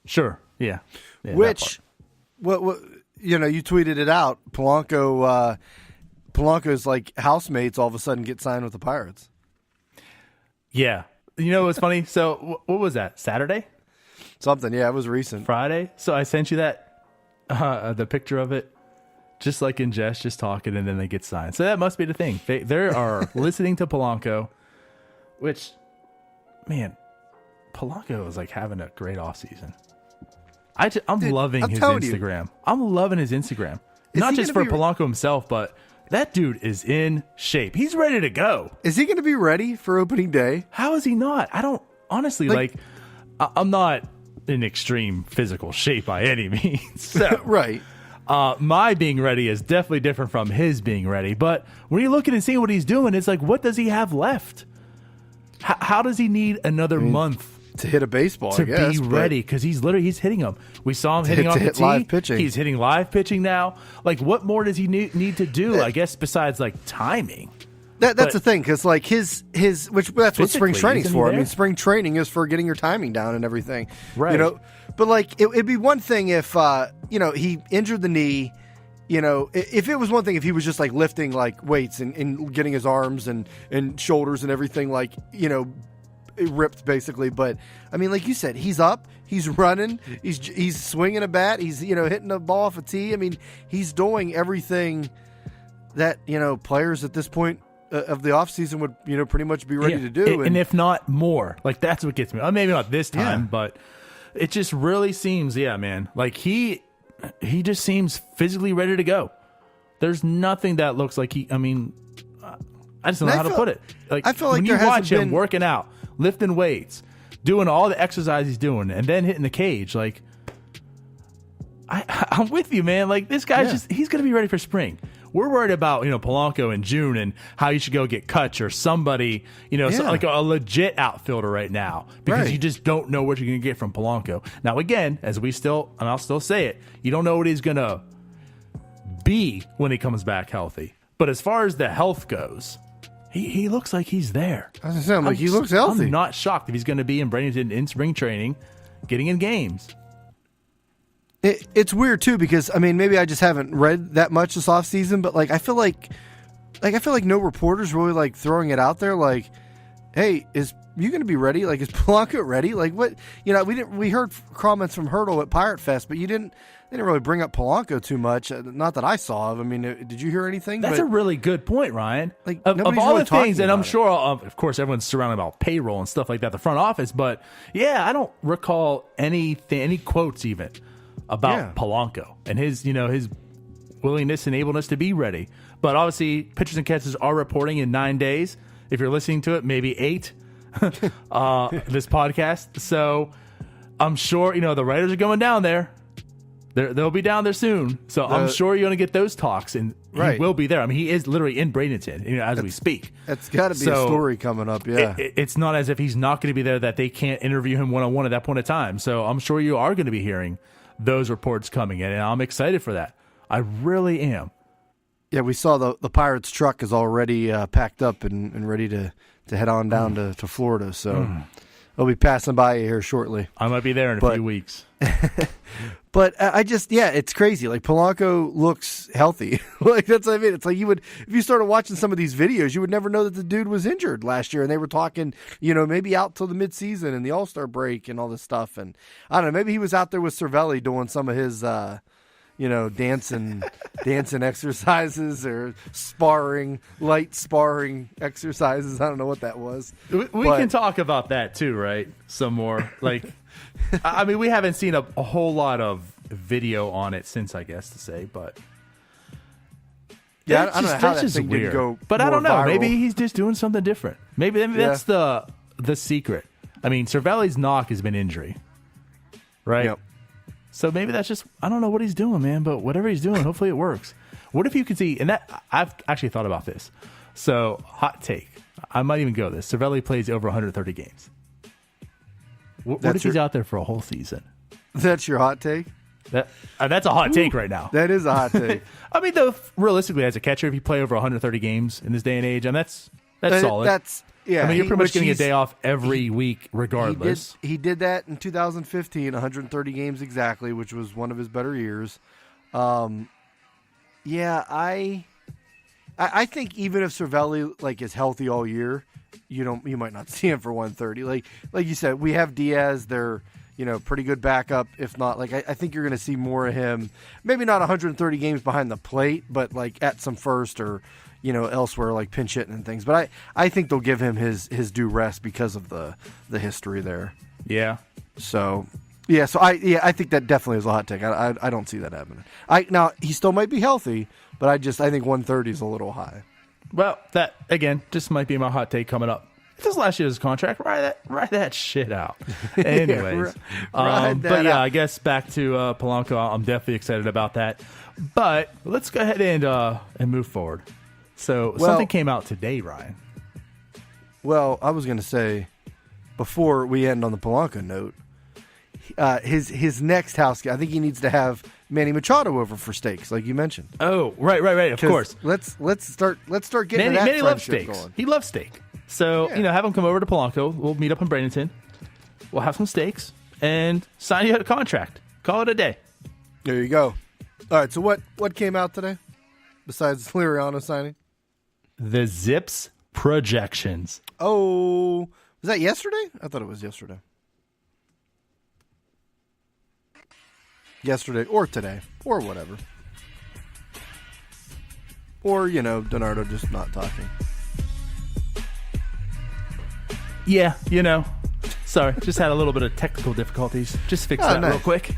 Sure. Yeah. Which, what you tweeted it out. Polanco's like housemates all of a sudden get signed with the Pirates. Yeah. You know what's funny? So what was that? Saturday? Something. Yeah, it was recent. Friday. So I sent you that the picture of it, just like in jest, just talking, and then they get signed. So that must be the thing. They are listening to Polanco, which, man, Polanco is like having a great offseason. I'm loving his Instagram. I'm loving his Instagram. Not just for Polanco himself, but that dude is in shape. He's ready to go. Is he going to be ready for opening day? How is he not? I don't, honestly, I'm not in extreme physical shape by any means. So, right. My being ready is definitely different from his being ready. But when you look at and see what he's doing, it's like, what does he have left? How does he need another month to hit a baseball to be ready? Because he's hitting them. We saw him hitting off the tee. Live pitching. He's hitting live pitching now. Like, what more does he need to do? I guess besides like timing. That's the thing, because like his which that's what spring training's for. I mean, spring training is for getting your timing down and everything, right? But like it'd be one thing if he injured the knee. If it was one thing if he was just like lifting like weights and getting his arms and shoulders and everything like ripped basically. But I mean, like you said, he's up, he's running, he's swinging a bat, he's hitting a ball off a tee. I mean, he's doing everything that players at this point of the offseason would pretty much be ready to do, and if not more. Like, that's what gets me. Maybe not this time, but it just really seems, man, like he just seems physically ready to go. There's nothing that looks like I just don't know how to put it. Like, I feel like when you watch him working out, lifting weights, doing all the exercise he's doing, and then hitting the cage, like, I'm with you, man. Like, this guy's he's going to be ready for spring. We're worried about, Polanco in June and how you should go get Kutch or somebody, like a legit outfielder right now, because you just don't know what you're going to get from Polanco. Now, again, and I'll still say it, you don't know what he's going to be when he comes back healthy. But as far as the health goes, he looks like he's there. I was saying, he looks healthy. I'm not shocked if he's going to be in Bradenton in spring training, getting in games. It's weird too, because maybe I just haven't read that much this offseason, but like I feel like no reporters really like throwing it out there like, hey, is you going to be ready? Like, is Polanco ready? Like, what? We heard comments from Hurdle at Pirate Fest, but they didn't really bring up Polanco too much. Not that I saw of. Did you hear anything? That's a really good point, Ryan. Like, of all really the things, and I'm sure, it. of course, everyone's surrounded about payroll and stuff like that, the front office. But I don't recall any quotes even about Polanco and his willingness and ableness to be ready. But obviously, pitchers and catchers are reporting in 9 days. If you're listening to it, maybe 8, this podcast. So I'm sure, the writers are going down there. They'll be down there soon. So I'm sure you're going to get those talks, and he will be there. He is literally in Bradenton, as we speak. That's got to be a story coming up, It's not as if he's not going to be there, that they can't interview him one-on-one at that point in time. So I'm sure you are going to be hearing those reports coming in, and I'm excited for that. I really am. Yeah, we saw the Pirates truck is already packed up and ready to head on down to Florida. So they'll be passing by you here shortly. I might be there in a few weeks. But it's crazy. Like, Polanco looks healthy. Like, that's what I mean. It's like if you started watching some of these videos, you would never know that the dude was injured last year. And they were talking, maybe out till the midseason and the All-Star break and all this stuff. And I don't know, maybe he was out there with Cervelli doing some of his, dancing exercises or light sparring exercises. I don't know what that was. We can talk about that too, right? Some more. Like, we haven't seen a whole lot of video on it since, I guess to say, but I don't know how that thing didn't go. But I don't know. Viral. Maybe he's just doing something different. Maybe that's the secret. Cervelli's knock has been injury, right? Yep. So maybe that's just, I don't know what he's doing, man, but whatever he's doing, hopefully it works. What if you could see, and that I've actually thought about this. So, hot take. I might even go this. Cervelli plays over 130 games. What if he's out there for a whole season? That's your hot take? That's a hot take right now. That is a hot take. Though, realistically, as a catcher, if you play over 130 games in this day and age, and that's That's solid. That's yeah. I mean, you're pretty much getting a day off every week, regardless. He did that in 2015, 130 games exactly, which was one of his better years. Yeah, I think even if Cervelli like is healthy all year, you might not see him for 130. Like you said, we have Diaz. They're pretty good backup. If not, like I think you're going to see more of him. Maybe not 130 games behind the plate, but like at some first or elsewhere, like pinch hitting and things. But I think they'll give him his due rest because of the history there. Yeah. So I think that definitely is a hot take. I don't see that happening. Now he still might be healthy, but I think 130 is a little high. Well, that again just might be my hot take coming up. This last year's contract, ride that shit out. Anyways, but yeah, I guess back to Polanco. I'm definitely excited about that. But let's go ahead and move forward. So something came out today, Ryan. Well, I was going to say before we end on the Polanco note, his next house, I think he needs to have Manny Machado over for steaks, like you mentioned. Oh, right. Of course. Let's start getting Manny loves steaks going. He loves steak. So, have him come over to Polanco. We'll meet up in Bradenton. We'll have some steaks and sign you a contract. Call it a day. There you go. All right, so what came out today besides Liriano signing? The Zips projections. Oh, was that yesterday? I thought it was yesterday. Yesterday or today or whatever. Or, DiNardo just not talking. Yeah, sorry, just had a little bit of technical difficulties. Just fix that real quick.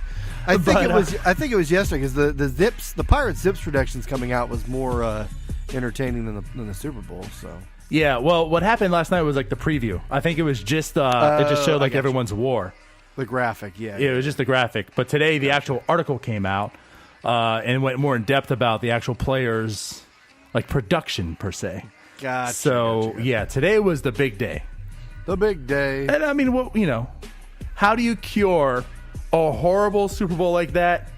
I think it was yesterday because the Pirates Zips predictions coming out was more entertaining than the Super Bowl. So yeah, well, what happened last night was like the preview. I think it was just it just showed like everyone's war. The graphic, yeah, it was just the graphic. But today the actual article came out and went more in depth about the actual players, like production per se. Gotcha. So yeah, today was the big day. The big day. And I mean, how do you cure a horrible Super Bowl like that?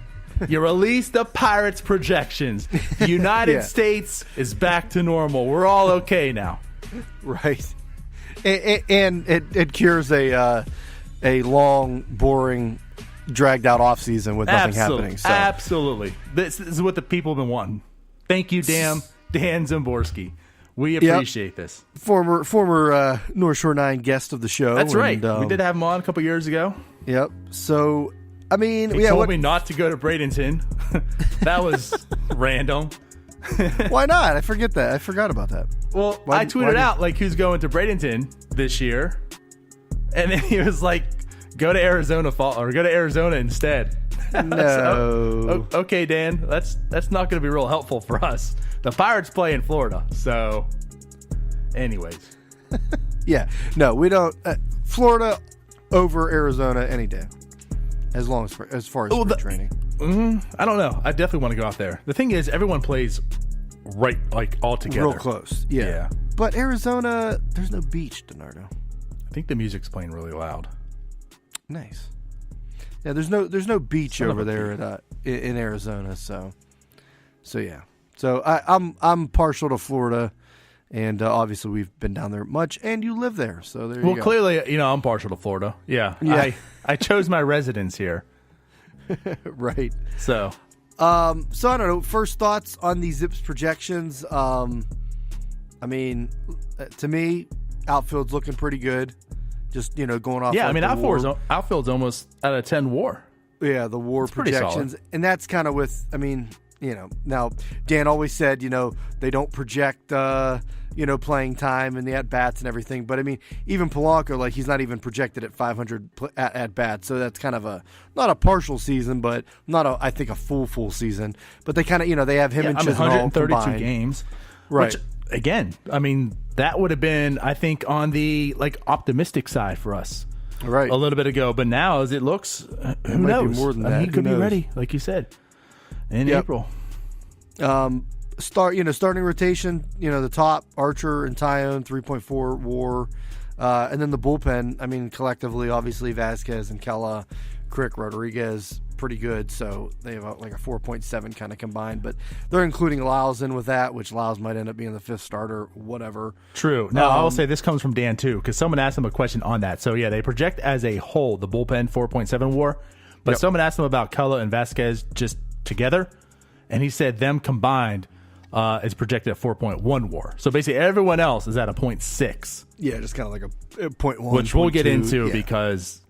You release the Pirates projections. The United States is back to normal. We're all okay now. Right. And it cures a long, boring, dragged out offseason with nothing happening. So. Absolutely. This is what the people have been wanting. Thank you, Dan Szymborski. We appreciate this. Former North Shore 9 guest of the show. That's right. We did have him on a couple years ago. Yep. So, I mean... He told me not to go to Bradenton. That was random. Why not? I forgot about that. Well, I tweeted out, like, who's going to Bradenton this year. And then he was like, go to Arizona instead. No. So, okay, Dan. That's not going to be real helpful for us. The Pirates play in Florida, so anyways. Yeah. No, we don't. Florida over Arizona any day, as far as spring training. I don't know. I definitely want to go out there. The thing is, everyone plays right, like, all together. Real close. Yeah. But Arizona, there's no beach, DiNardo. I think the music's playing really loud. Nice. Yeah, there's no beach over there in Arizona, so yeah. So I'm partial to Florida, and obviously we've been down there much, and you live there, so there you go. Well, clearly, I'm partial to Florida. Yeah. I chose my residence here. Right. So I don't know. First thoughts on these Zips projections. I mean, to me, outfield's looking pretty good. Just going off. Yeah, I mean, outfield's almost at a 10 WAR. Yeah, the WAR projections, and that's kind of with. I mean, now Dan always said, they don't project, playing time and the at bats and everything. But I mean, even Polanco, like he's not even projected at 500 at bats, so that's kind of not a partial season, but not I think a full season. But they kind of, they have him and Chisholm 132 games, right? Which, again, I mean, that would have been, I think, on the optimistic side for us, right, a little bit ago. But now, as it looks, who knows? More than that. He could be ready, like you said, in April. Starting rotation. The top Archer and Tyone 3.4 WAR, and then the bullpen. I mean, collectively, obviously Vasquez and Kela, Crick, Rodriguez, pretty good, so they have like a 4.7 kind of combined. But they're including Lyles in with that, which Lyles might end up being the fifth starter, whatever. True. Now, I will say this comes from Dan, too, because someone asked him a question on that. So, yeah, they project as a whole the bullpen 4.7 WAR, but someone asked him about Cella and Vasquez just together, and he said them combined is projected at 4.1 WAR. So basically everyone else is at a 0.6. Yeah, just kind of like a 0.1. Which we'll get into because,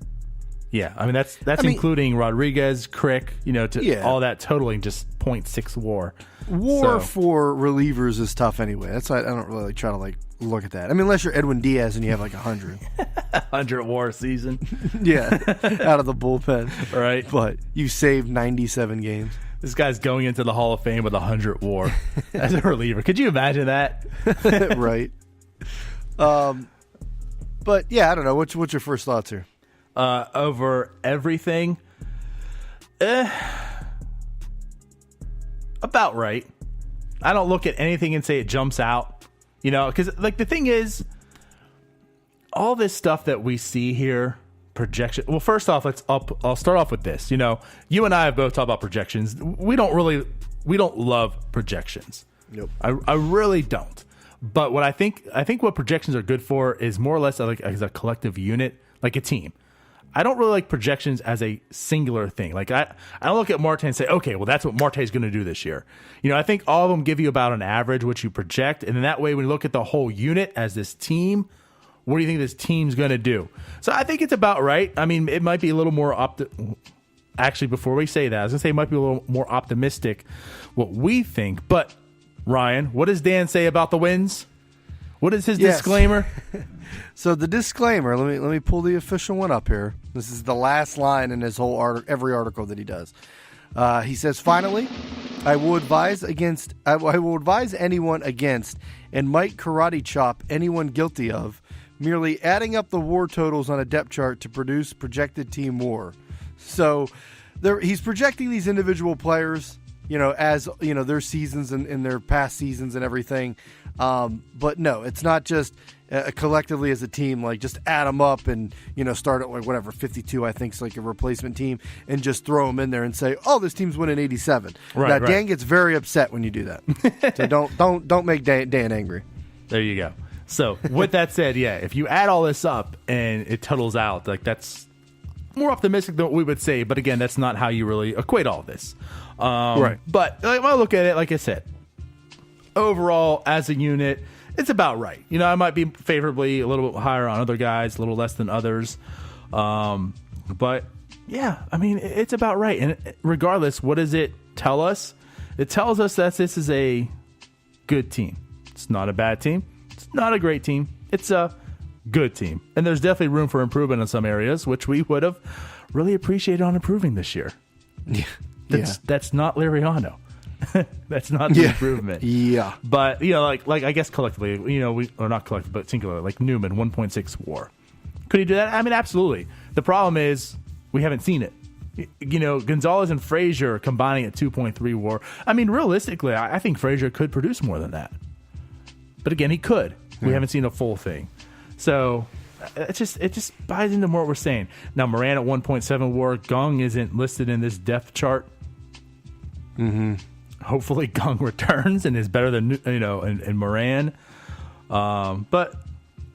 I mean, that's including Rodriguez, Crick, all that totaling just 0.6 WAR. WAR for relievers is tough anyway. That's why I don't really try to look at that. I mean, unless you're Edwin Diaz and you have 100. 100 WAR season. Yeah, out of the bullpen. Right. But you saved 97 games. This guy's going into the Hall of Fame with 100 WAR as a reliever. Could you imagine that? Right. But yeah, I don't know. What's your first thoughts here? Over everything, about right. I don't look at anything and say it jumps out, because the thing is, all this stuff that we see here. Projection. Well, first off, I'll start off with this. You and I have both talked about projections. We don't love projections. Nope. I really don't. But what I think what projections are good for is more or less as a collective unit, like a team. I don't really like projections as a singular thing. I don't look at Marte and say, okay, well, that's what Marte is going to do this year. I think all of them give you about an average, which you project. And then that way, when you look at the whole unit as this team, what do you think this team's going to do? So I think it's about right. I mean, it might be a little more actually, before we say that, I was going to say it might be a little more optimistic what we think. But, Ryan, what does Dan say about the wins? What is his disclaimer? So the disclaimer, let me pull the official one up here. This is the last line in his whole every article that he does. He says, finally, I will advise anyone against and might karate chop anyone guilty of merely adding up the WAR totals on a depth chart to produce projected team WAR. So he's projecting these individual players, as their seasons and their past seasons and everything. But no, it's not just collectively as a team, just add them up and, start at 52, I think is a replacement team, and just throw them in there and say, oh, this team's winning 87. Right, now, Dan gets very upset when you do that. So don't make Dan angry. There you go. So with that said, if you add all this up and it totals out, that's more optimistic than what we would say. But again, that's not how you really equate all of this. Right. But when I look at it, like I said, overall as a unit, it's about right. I might be favorably a little bit higher on other guys, a little less than others. But yeah, I mean, it's about right. And regardless, what does it tell us? It tells us that this is a good team. It's not a bad team. It's not a great team. It's a good team. And there's definitely room for improvement in some areas, which we would have really appreciated on improving this year. That's not Liriano. That's not the improvement. Yeah. But, I guess collectively, or not collectively, but singular, like Newman, 1.6 WAR. Could he do that? I mean, absolutely. The problem is we haven't seen it. Gonzalez and Frazier combining at 2.3 WAR. I mean, realistically, I think Frazier could produce more than that. But again, he could. We haven't seen a full thing. So it just buys into what we're saying. Now, Moran at 1.7 WAR. Gong isn't listed in this depth chart. Mm-hmm. Hopefully Gong returns and is better than, and Moran. But,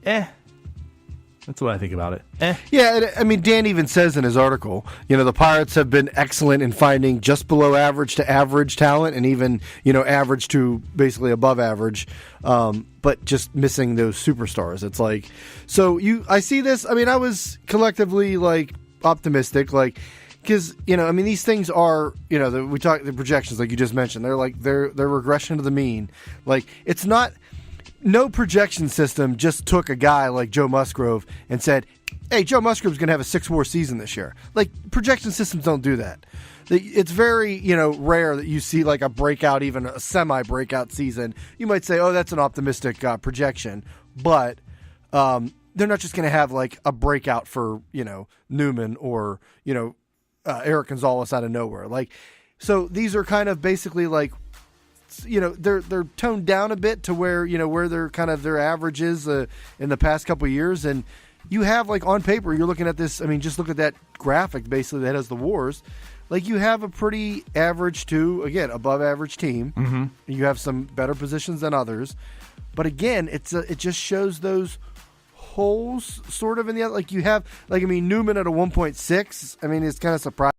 that's what I think about it. Yeah, I mean, Dan even says in his article, the Pirates have been excellent in finding just below average to average talent and even, average to basically above average, but just missing those superstars. It's I see this. I mean, I was collectively, optimistic, because, these things are, we talk the projections, like you just mentioned, they're regression to the mean. It's not. No projection system just took a guy like Joe Musgrove and said, hey, Joe Musgrove's going to have a 6 WAR season this year. Projection systems don't do that. It's very, rare that you see a breakout, even a semi-breakout season. You might say, oh, that's an optimistic projection. But they're not just going to have, a breakout for, Newman or, Eric Gonzalez out of nowhere. So these are kind of basically they're toned down a bit to where where they're kind of their averages in the past couple of years, and you have on paper you're looking at this. I mean, just look at that graphic basically that has the wars, like you have a pretty average to, again, above average team. Mm-hmm. You have some better positions than others. But again, it just shows those holes sort of in the other. Like you have, like, I mean, Newman at a 1.6. I mean, it's kind of surprising.